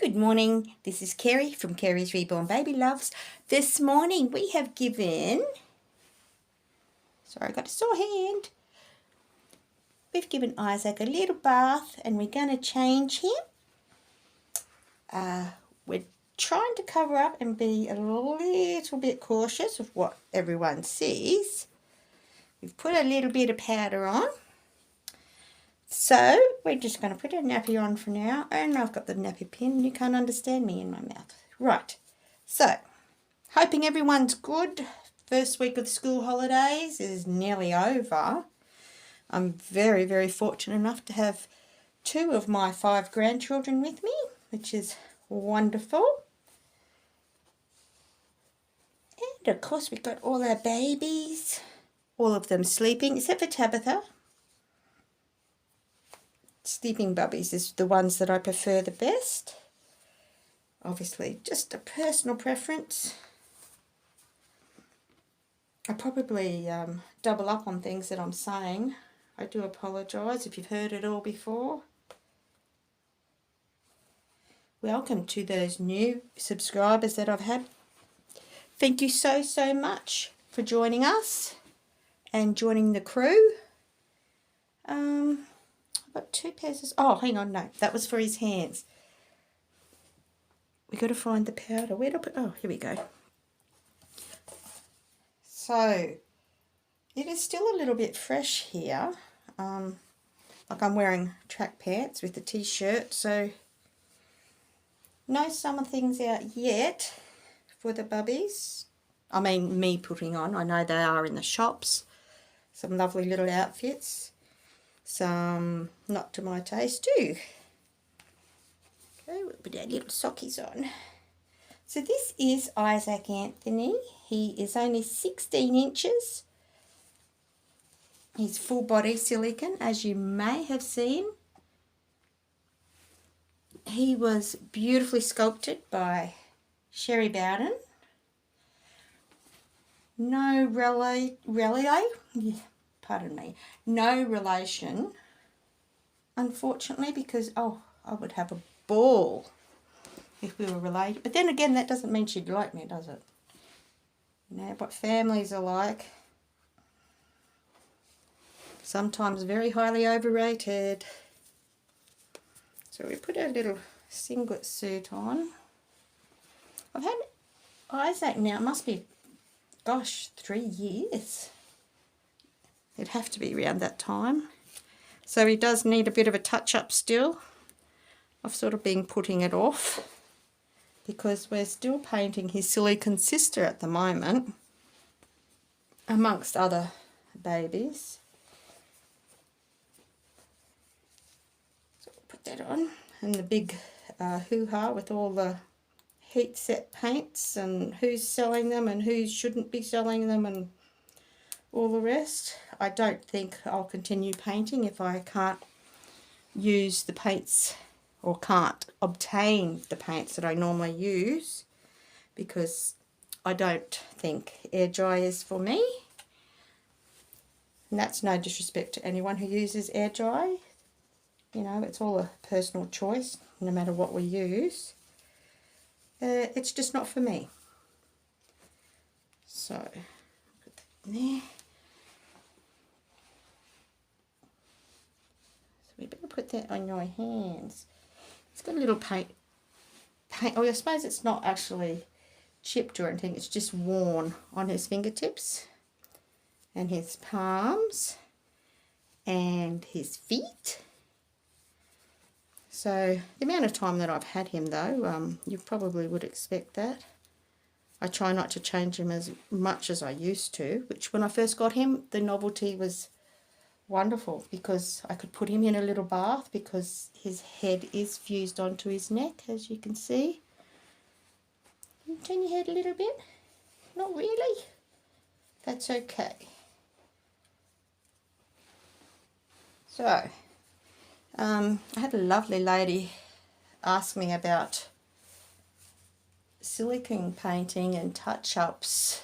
Good morning, this is Kerry from Kerry's Reborn Baby Loves. This morning we have given, sorry I got a sore hand, we've given Isaac a little bath and we're going to change him. We're trying to cover up and be a little bit cautious of what everyone sees. We've put a little bit of powder on. So we're just going to put a nappy on for now, and I've got the nappy pin. You can't understand me in my mouth. Right, so hoping everyone's good. First week of the school holidays is nearly over. I'm very, very fortunate enough to have 2 of my 5 grandchildren with me, which is wonderful. And of course we've got all our babies, all of them sleeping, except for Tabitha. Sleeping bubbies is the ones that I prefer the best. Obviously, just a personal preference. I probably double up on things that I'm saying. I do apologise if you've heard it all before. Welcome to those new subscribers that I've had. Thank you so much for joining us and joining the crew. I've got 2 pairs of... Oh, hang on, no. That was for his hands. We've got to find the powder. Where do I put... Oh, here we go. So, it is still a little bit fresh here. Like I'm wearing track pants with the t-shirt, so no summer things out yet for the bubbies. I mean, me putting on. I know they are in the shops. Some lovely little outfits. Some not to my taste too. Okay, we'll put our little sockies on. So this is Isaac Anthony. He is only 16 inches. He's full body silicone, as you may have seen. He was beautifully sculpted by Sherry Bowden. No no relation, unfortunately, because I would have a ball if we were related. But then again, that doesn't mean she'd like me, does it? You know what families are like. Sometimes very highly overrated. So we put our little singlet suit on. I've had Isaac now, it must be, gosh, 3 years. It'd have to be around that time. So he does need a bit of a touch-up still. I've sort of been putting it off because we're still painting his silicone sister at the moment, amongst other babies. So we'll put that on. And the big hoo-ha with all the heat set paints and who's selling them and who shouldn't be selling them and all the rest. I don't think I'll continue painting if I can't use the paints or can't obtain the paints that I normally use, because I don't think air dry is for me. And that's no disrespect to anyone who uses air dry. You know, it's all a personal choice, no matter what we use. It's just not for me. So, put that in there. So we better put that on your hands. It's got a little paint. Oh, I suppose it's not actually chipped or anything. It's just worn on his fingertips and his palms and his feet. So the amount of time that I've had him, though, you probably would expect that. I try not to change him as much as I used to, which when I first got him, the novelty was wonderful because I could put him in a little bath because his head is fused onto his neck, as you can see. Can you turn your head a little bit? Not really? That's okay. So, I had a lovely lady ask me about silicone painting and touch-ups.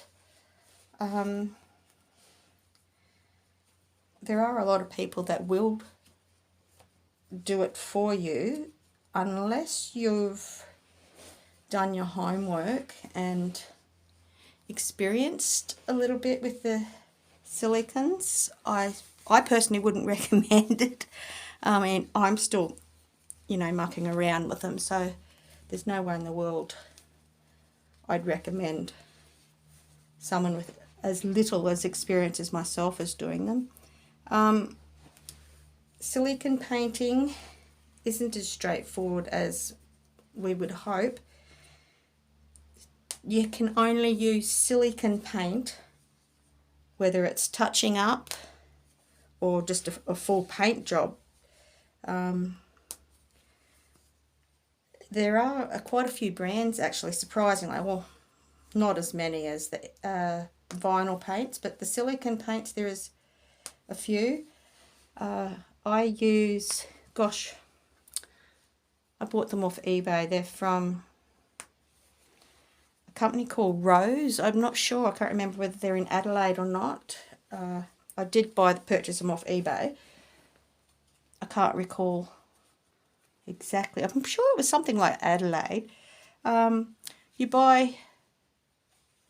There are a lot of people that will do it for you unless you've done your homework and experienced a little bit with the silicones, I personally wouldn't recommend it. I mean, I'm still, you know, mucking around with them, so there's no way in the world I'd recommend someone with as little as experience as myself as doing them. Silicone painting isn't as straightforward as we would hope. You can only use silicone paint, whether it's touching up or just a full paint job. There are quite a few brands, actually, surprisingly. Well, not as many as the vinyl paints, but the silicone paints, there is a few. I use, gosh, I bought them off eBay. They're from a company called Rose. I'm not sure. I can't remember whether they're in Adelaide or not. I did purchase them off eBay. I can't recall exactly. I'm sure it was something like Adelaide. You buy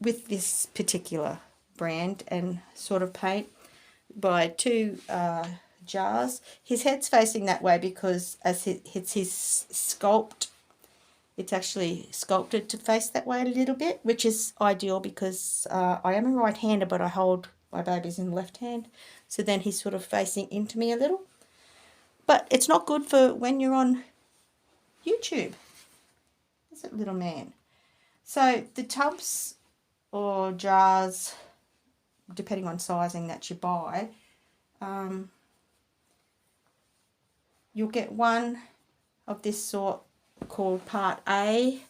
with this particular brand and sort of paint, buy 2 jars. His head's facing that way because as it's his sculpt, it's actually sculpted to face that way a little bit, which is ideal because I am a right-hander, but I hold my babies in the left hand. So then he's sort of facing into me a little. But it's not good for when you're on YouTube. Is it, little man? So the tubs or jars, depending on sizing that you buy, you'll get one of this sort called Part A,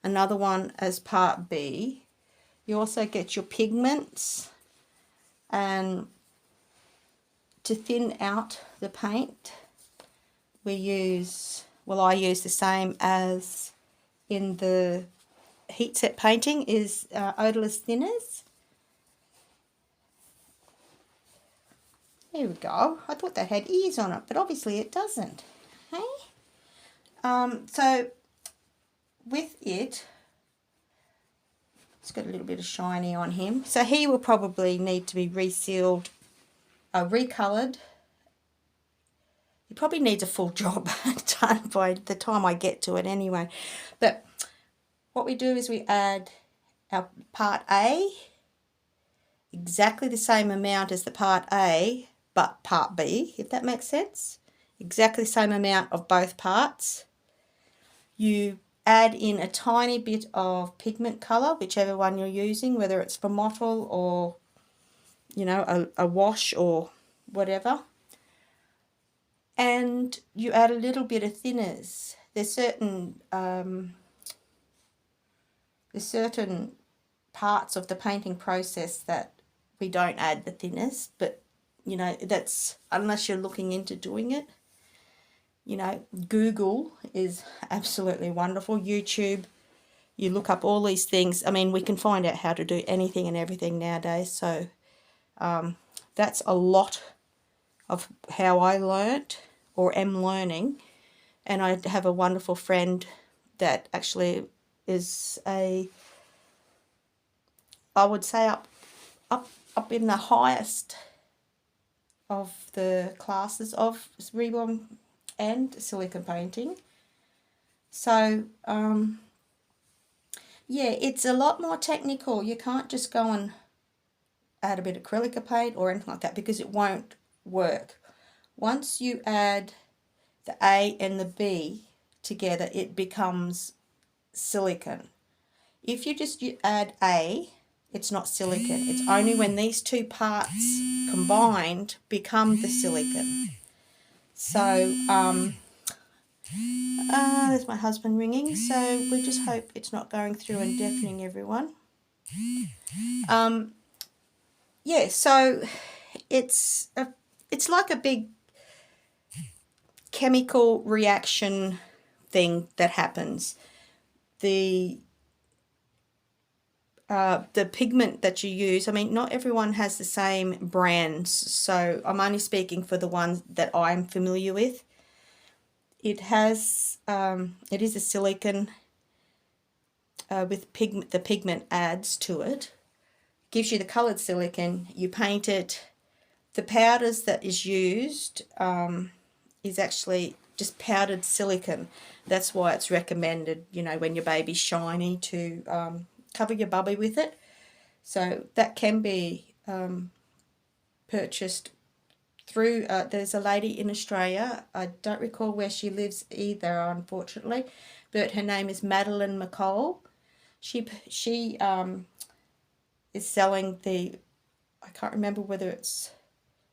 another one as Part B. You also get your pigments, and to thin out the paint we use, well, I use the same as in the heat set painting, is odorless thinners. There we go. I thought that had ears on it, but obviously it doesn't. Hey? So with it, it's got a little bit of shiny on him. So he will probably need to be resealed, recoloured. He probably needs a full job done by the time I get to it anyway. But what we do is we add our Part A, exactly the same amount as the Part A, but Part B, if that makes sense. Exactly the same amount of both parts. You add in a tiny bit of pigment colour, whichever one you're using, whether it's for mottle or, you know, a wash or whatever. And you add a little bit of thinners. There's certain parts of the painting process that we don't add the thinners, but you know, that's unless you're looking into doing it. You know, Google is absolutely wonderful. YouTube, you look up all these things. I mean, we can find out how to do anything and everything nowadays. So that's a lot of how I learnt or am learning. And I have a wonderful friend that actually is I would say up in the highest of the classes of reborn and silicone painting. So yeah, it's a lot more technical. You can't just go and add a bit of acrylic paint or anything like that because it won't work. Once you add the A and the B together, it becomes silicone. If you just add A, it's not silicone. It's only when these two parts combined become the silicone. So, there's my husband ringing, so we just hope it's not going through and deafening everyone. Yeah, so it's like a big chemical reaction thing that happens. The pigment that you use, I mean, not everyone has the same brands, so I'm only speaking for the ones that I'm familiar with. It is a silicone with the pigment adds to it. Gives you the coloured silicone, you paint it. The powders that is used is actually just powdered silicone. That's why it's recommended, you know, when your baby's shiny, to cover your bubby with it. So that can be purchased through, there's a lady in Australia, I don't recall where she lives either, unfortunately, but her name is Madeline McCall. She is selling the, I can't remember whether it's,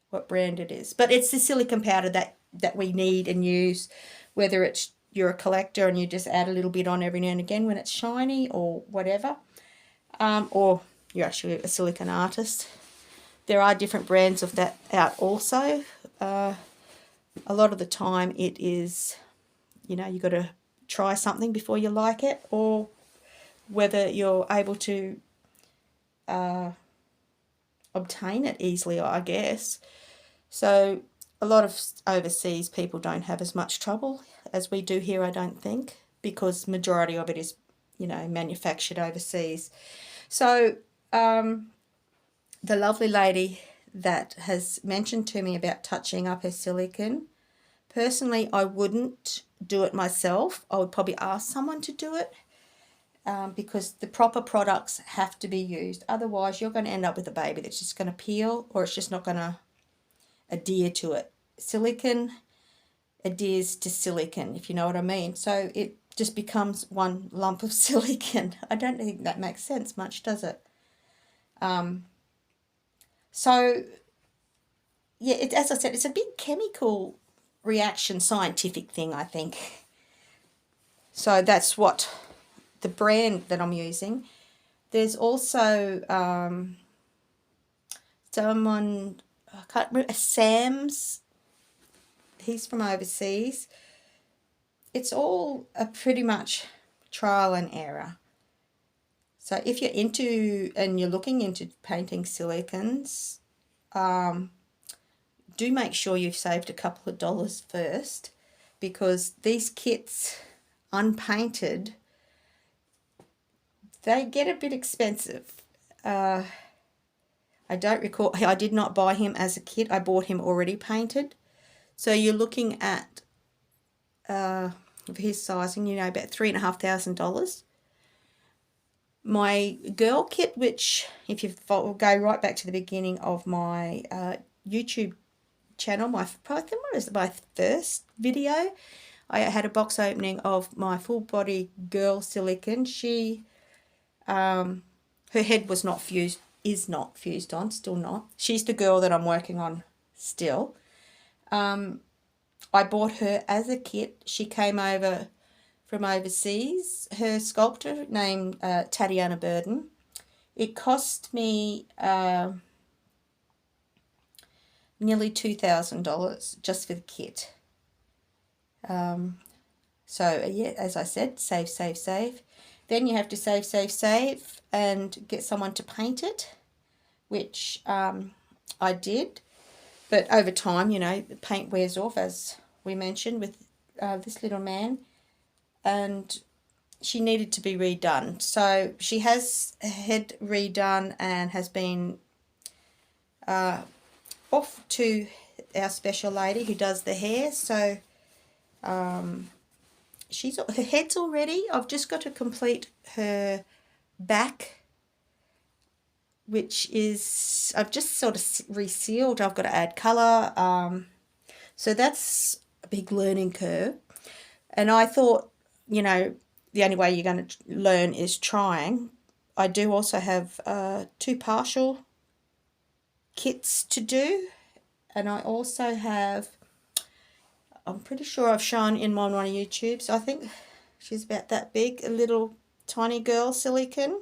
what brand it is, but it's the silicone powder that we need and use, whether it's you're a collector and you just add a little bit on every now and again when it's shiny or whatever, or you're actually a silicone artist. There are different brands of that out also. A lot of the time it is, you know, you've got to try something before you like it, or whether you're able to obtain it easily, I guess. So a lot of overseas people don't have as much trouble as we do here, I don't think, because majority of it is, you know, manufactured overseas. So the lovely lady that has mentioned to me about touching up her silicone, personally I wouldn't do it myself. I would probably ask someone to do it, because the proper products have to be used. Otherwise you're going to end up with a baby that's just going to peel, or it's just not going to adhere to it. Silicone adheres to silicone, if you know what I mean. So it just becomes one lump of silicone. I don't think that makes sense much, does it? So yeah, as I said, it's a big chemical reaction, scientific thing, I think. So that's what the brand that I'm using. There's also someone, I can't remember, Sam's, he's from overseas. It's all a pretty much trial and error. So if you're into and you're looking into painting silicones, do make sure you've saved a couple of dollars first, because these kits, unpainted, they get a bit expensive. I don't recall, I did not buy him as a kit, I bought him already painted. So you're looking at, of his sizing, you know, about $3,500. My girl kit, which if you go right back to the beginning of my YouTube channel, I think it was my first video, I had a box opening of my full body girl silicone. She, her head was not fused, is not fused on, still not. She's the girl that I'm working on still. I bought her as a kit. She came over from overseas. Her sculptor named Tatiana Burden. It cost me nearly $2,000 just for the kit. So yeah, as I said, save, save, save. Then you have to save, save, save and get someone to paint it, which I did. But over time, you know, the paint wears off, as we mentioned with this little man. And she needed to be redone. So she has her head redone and has been off to our special lady who does the hair. So her head's all ready. I've just got to complete her back, which is, I've just sort of resealed. I've got to add colour. So that's a big learning curve. And I thought, you know, the only way you're going to learn is trying. I do also have 2 partial kits to do. And I also have, I'm pretty sure I've shown in one of my YouTubes, I think she's about that big, a little tiny girl silicone.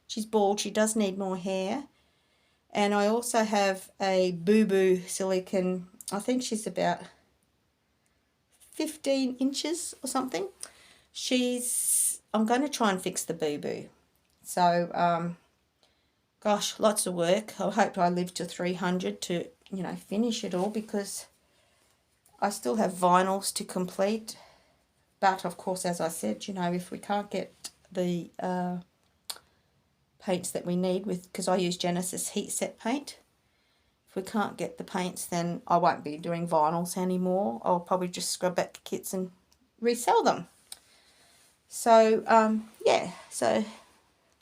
She's bald, she does need more hair. And I also have a boo-boo silicone. I think she's about 15 inches or something. I'm going to try and fix the boo-boo. So, gosh, lots of work. I hope I live to 300 to, you know, finish it all, because I still have vinyls to complete. But, of course, as I said, you know, if we can't get the paints that we need with, because I use Genesis heat set paint. If we can't get the paints, then I won't be doing vinyls anymore. I'll probably just scrub back the kits and resell them. So yeah, so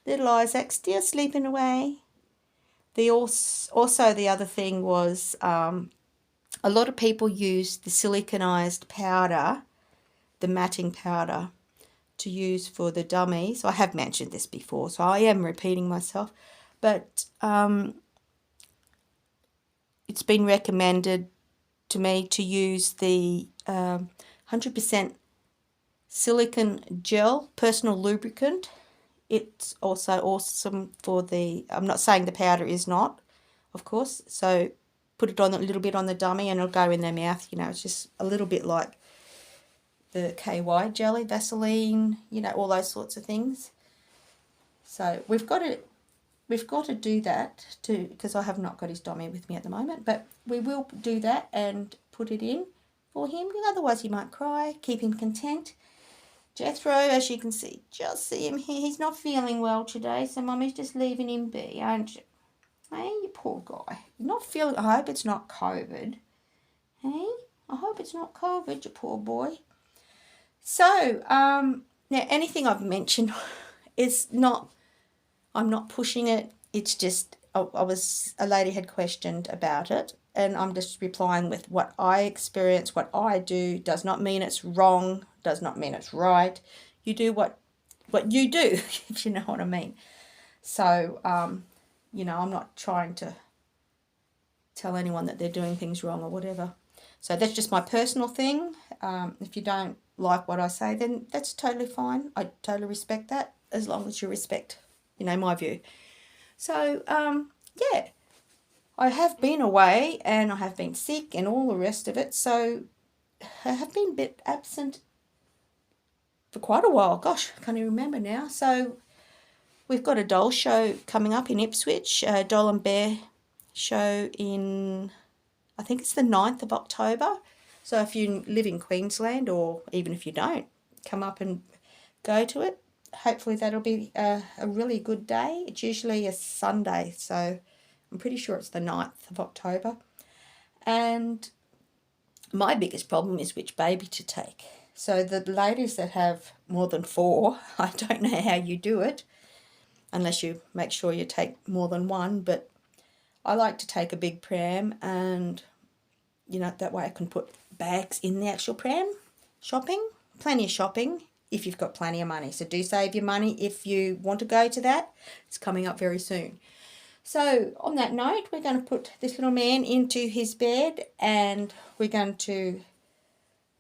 little Isaac's still sleeping away. Also the other thing was a lot of people use the siliconized powder, the matting powder, to use for the dummies. I have mentioned this before, so I am repeating myself, but it's been recommended to me to use the 100% silicone gel personal lubricant. It's also awesome for the, I'm not saying the powder is not, of course, so put it on a little bit on the dummy and it'll go in their mouth. You know, it's just a little bit like the KY jelly, Vaseline, you know, all those sorts of things. So we've got to do that too, because I have not got his dummy with me at the moment, but we will do that and put it in for him, because otherwise he might cry. Keep him content. Jethro, as you can see, just see him here. He's not feeling well today, so Mummy's just leaving him be, aren't you? Hey, you poor guy. You're not feeling... I hope it's not COVID. Hey? I hope it's not COVID, you poor boy. So, now anything I've mentioned is not... I'm not pushing it. It's just... a lady had questioned about it, and I'm just replying with what I experience, what I do. Does not mean it's wrong, does not mean it's right. You do what you do, if you know what I mean. So, you know, I'm not trying to tell anyone that they're doing things wrong or whatever. So that's just my personal thing. If you don't like what I say, then that's totally fine. I totally respect that, as long as you respect, you know, my view. So, yeah, I have been away and I have been sick and all the rest of it. So I have been a bit absent for quite a while. Gosh, I can't even remember now. So we've got a doll show coming up in Ipswich, a doll and bear show in, I think it's the 9th of October. So if you live in Queensland, or even if you don't, come up and go to it. Hopefully that'll be a really good day. It's usually a Sunday, so I'm pretty sure it's the 9th of October. And my biggest problem is which baby to take. So the ladies that have more than 4, I don't know how you do it, unless you make sure you take more than one, but I like to take a big pram, and, you know, that way I can put bags in the actual pram. Shopping, plenty of shopping, if you've got plenty of money. So do save your money if you want to go to that. It's coming up very soon. So on that note, we're going to put this little man into his bed, and we're going to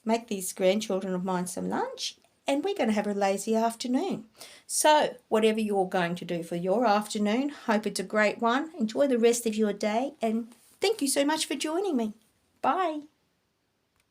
make these grandchildren of mine some lunch, and we're going to have a lazy afternoon. So whatever you're going to do for your afternoon, hope it's a great one. Enjoy the rest of your day, and thank you so much for joining me. Bye.